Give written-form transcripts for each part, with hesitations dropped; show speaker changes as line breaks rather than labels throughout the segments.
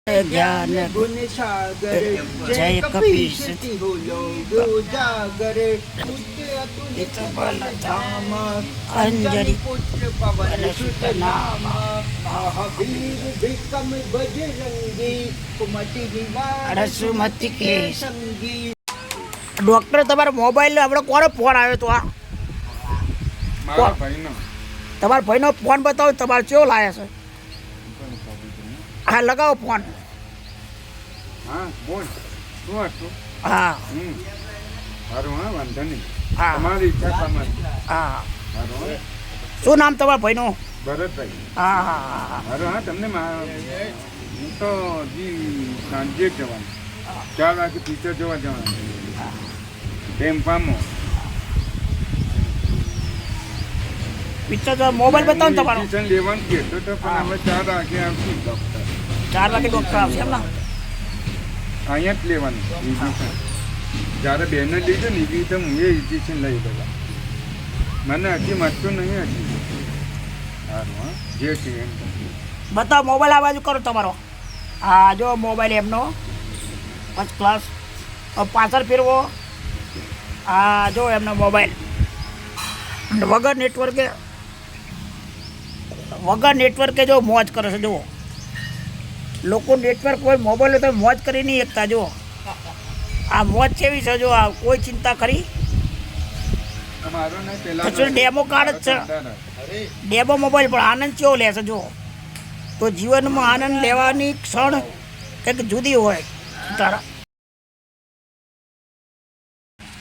ज्ञान
गुण सागर
जय कपीस
जागर
इत बल
धाम
अंजलि
पुत्र पवन
सुत
सुत नाम महावीर विक्रम बजरंगी कुमति निवार
सुमति के
संगी।
ડોક્ટર તમારો મોબાઈલ આપણે કોનો ફોન આવ્યો તો આ
મારા ભાઈનો
તમારા ભાઈનો ફોન બતાવો તમારે કેવો લાયા છે હા લગાવો ફોન
હા બોલ શું હતું
હા
સારું હા વાંધો નહીં
હા
તમારી ઈચ્છા પ્રમાણે
હા
સારું હા
શું નામ તમારા ભાઈનું
ભરતભાઈ
હા હા હા
સારું હા તમને હું તો હજી સાંજે જ જવાનું 4 વાગે પિક્ચર જોવા જવાનું ટેમ્પામાં
પિક્ચર તો મોબાઈલ બતાવો ને તમારો
ઇન્જેક્શન લેવાનું કહેતો તો પણ હવે 4 વાગે આવશે ડૉક્ટર
4 વાગે ડૉક્ટર આવશે એમ ને
અહીંયા જ લેવાનું ઇન્જેક્શન જ્યારે બેને લીધું ને એવી રીતે હું એ ઇન્જેક્શન લઈ બધા મને હજી મળતું નહીં હજી સારું હા જે છે એમ
બતાવો મોબાઈલ આ બાજુ કરો તમારો હા જો મોબાઈલ એમનો ફર્સ્ટ ક્લાસ પાછળ ફેરવો હા જો એમનો મોબાઈલ વગર નેટવર્કે જો મોજ કરે છે જુઓ લોકો નેટવર્ક કોઈ મોબાઈલ હોય તો મોજ કરી નહીં શકતા જુઓ આ મોજ કેવી છે જો આ કોઈ ચિંતા કરી
અમારો ને પેલા
ડેમો કાર્ડ જ છે ડેમો મોબાઈલ પણ આનંદ કેવો લે છે જુઓ તો જીવનમાં આનંદ લેવાની ક્ષણ કંઈક જુદી હોય તારા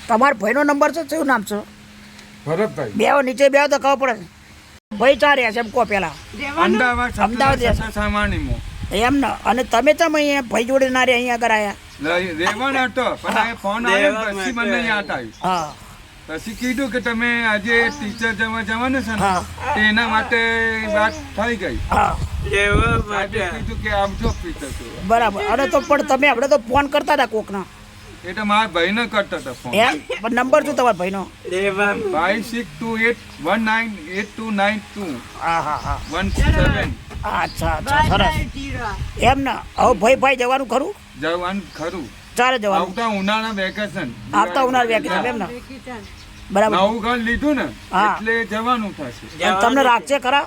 તમારા ભાઈનો નંબર છે શું નામ છે
ભરતભાઈ
બે નીચે બે તો ખબર પડે ભાઈ ચા રહ્યા છે એમ કહો પેલા
અમદાવાદ
અમદાવાદ રહેશે.
સામાણીમાં
એમ ને અને તમે તો અહીંયા ભાઈ જોડે ના રે અહીંયા આગળ આવ્યા
રેવાનો હતો પણ આ ફોન આવ્યો પછી મને યાદ આવ્યું
હા
પછી કીધું કે તમે આજે ટીચર જવાનું છે ને
હા
તો એના માટે વાત થઈ ગઈ
હા
આજે કીધું કે આવજો ટીચર જોવા.
બરાબર અને તો પણ તમે આપણે તો ફોન કરતા હતા કોકના
એ તો મારા ભાઈને કરતો હતો ફોન
એમ પણ નંબર શું તમારા ભાઈનો
5628198292
હા હા હા
17
અચ્છા અચ્છા સરસ એમ ને હવે ભાઈ જવાનું ખરું
જવાનું ખરું
ચાલે જવાનું
આવતા ઉનાળા વેકેશન
આવતા ઉનાળે વેકેશન એમ ને બરાબર
નવું ઘર લીધું ને
હા.
એટલે જવાનું થશે
અને તમને રાખશે ખરા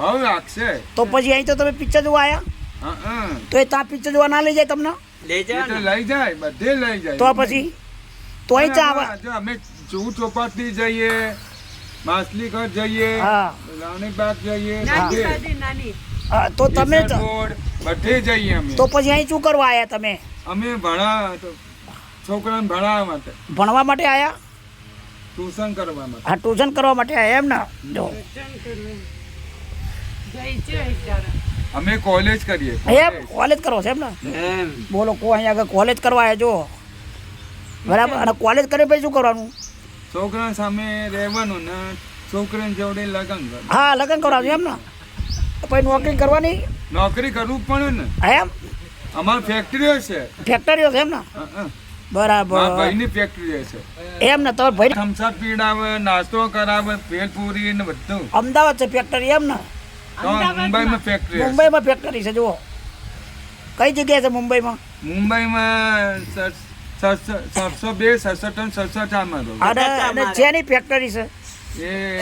હવે રાખશે
તો પછી અહીં તો તમે પિક્ચર જોવા આવ્યા
હા
તો એ ત્યાં પિક્ચર જોવા ના લઈ જાય તમને
એ તો લઈ જાય બધે લઈ જાય
તો પછી તો અહીં ચા આવે
જો અમે જૂ ચોપાટી જઈએ માછલી ઘર જઈએ
હા
રાણી બાગ જઈએ
હા, તો તમે
કેસર રોડ બધે જઈએ અમે
તો પછી અહીં શું કરવા આવ્યા તમે
અમે છોકરાને ભણાવવા માટે
ભણવા માટે આવ્યા
ટ્યુશન કરવા માટે
હા ટ્યુશન કરવા માટે આવ્યા એમ ને જો
અમે કોલેજ કરીએ
એમ કોલેજ કરો છો એમ ને બોલો કો અહીંયા આગળ કોલેજ કરવા આવ્યા જો બરાબર અને કોલેજ કરી પછી શું કરવાનું
છોકરા સામે રહેવાનું ને છોકરાને જોડે લગ્ન કરવું.
હા લગ્ન કરાવજો એમ ને પછી નોકરી કરવાની
નોકરી કરવું જ પડે ને
એમ
અમારી ફેક્ટરીઓ છે
ફેક્ટરીઓ છે એમ ને બરાબર
મારા ભાઈની ફેક્ટરી છે
એમ ને તમારા ભાઈ
થમ્સઅપ પીવડાવે નાસ્તો કરાવે ભેલપુરી ને બધું
અમદાવાદ છે ફેક્ટરી એમ ને
તો મુંબઈમાં ફેક્ટરી છે
મુંબઈમાં ફેક્ટરી છે જુઓ કઈ જગ્યાએ છે મુંબઈમાં
મુંબઈમાં 702-67 આમાં
અને જેની ફેક્ટરી છે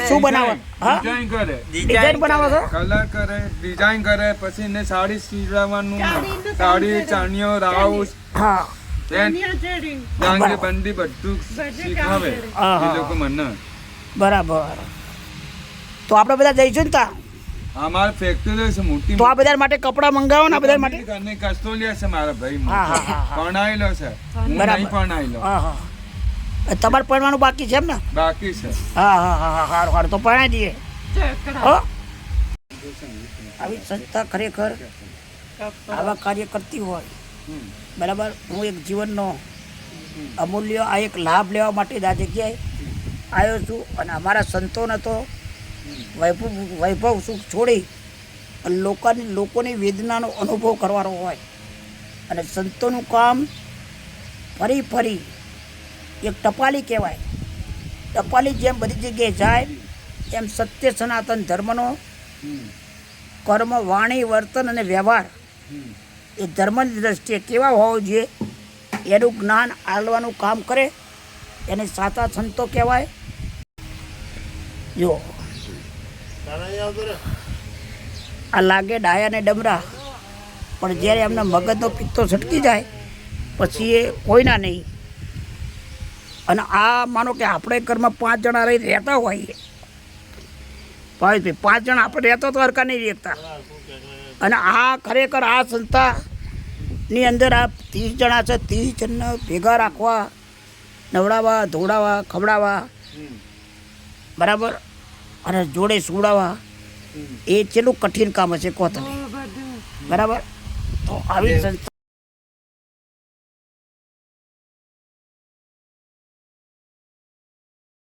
શું બનાવો? હા?
ડિઝાઇન કરે
ડિઝાઇન બનાવો છો
કલર કરે ડિઝાઇન કરે પછી એને સાડી સીવડાવવાનું સાડી ચાણીઓ રાઉસ
હા
ડાંગી બંડી બધું શીખવાવે
હા,
એ
હા.
લોકો મને
બરાબર તો આપણે બધા જઈશું ને તા
અમારી ફેક્ટરી છે મોટી
તો આ બધા માટે કપડાં મંગાવો ને આ બધા માટે
અને કસ્તોલિયા છે મારા ભાઈ
હા, હા, હા, હા.
પરણાયેલો છે હું
બરાબર.
નહીં પરણાયેલો
હા હા તમારે પરણવાનું બાકી છે એમ ને
બાકી છે
હા હા હા હા સારું સારું તો પરણાઈ દઈએ હો આવી સંસ્થા ખરેખર આવા કાર્ય કરતી હોય બરાબર હું એક જીવનનો અમૂલ્ય આ એક લાભ લેવા માટે જ આ જગ્યાએ આવ્યો છું અને અમારા સંતોને તો વૈભવ સુખ છોડી લોકોની વેદનાનો અનુભવ કરવાનો હોય અને સંતોનું કામ ફરી એક ટપાલી કહેવાય ટપાલી જેમ બધી જગ્યાએ જાય એમ સત્ય સનાતન ધર્મનો કર્મ વાણી વર્તન અને વ્યવહાર એ ધર્મની દ્રષ્ટિએ કેવા હોવા જોઈએ એનું જ્ઞાન આલવાનું કામ કરે એને સાચા સંતો કહેવાય. જો આ લાગે ડાયા ને ડમરા, પણ જ્યારે એમના મગજનો પિત્તો છટકી જાય પછી એ કોઈના નહીં. અને આ માનો કે આપણે ઘરમાં 5 જણા રહી રહેતા હોઈએ, ભાઈ 5 જણા આપણે રહેતા તો હરકા નહીં રહેતા. અને આ ખરેખર આ સંસ્થાની અંદર આ 30 જણા છે, 30 જણને ભેગા રાખવા, નવડાવવા, ધોવડાવવા, ખવડાવવા, બરાબર, અને જોડે સુવડાવવા, એ કેટલું કઠિન કામ હશે કહો તમે, બરાબર. તો આવી સંસ્થા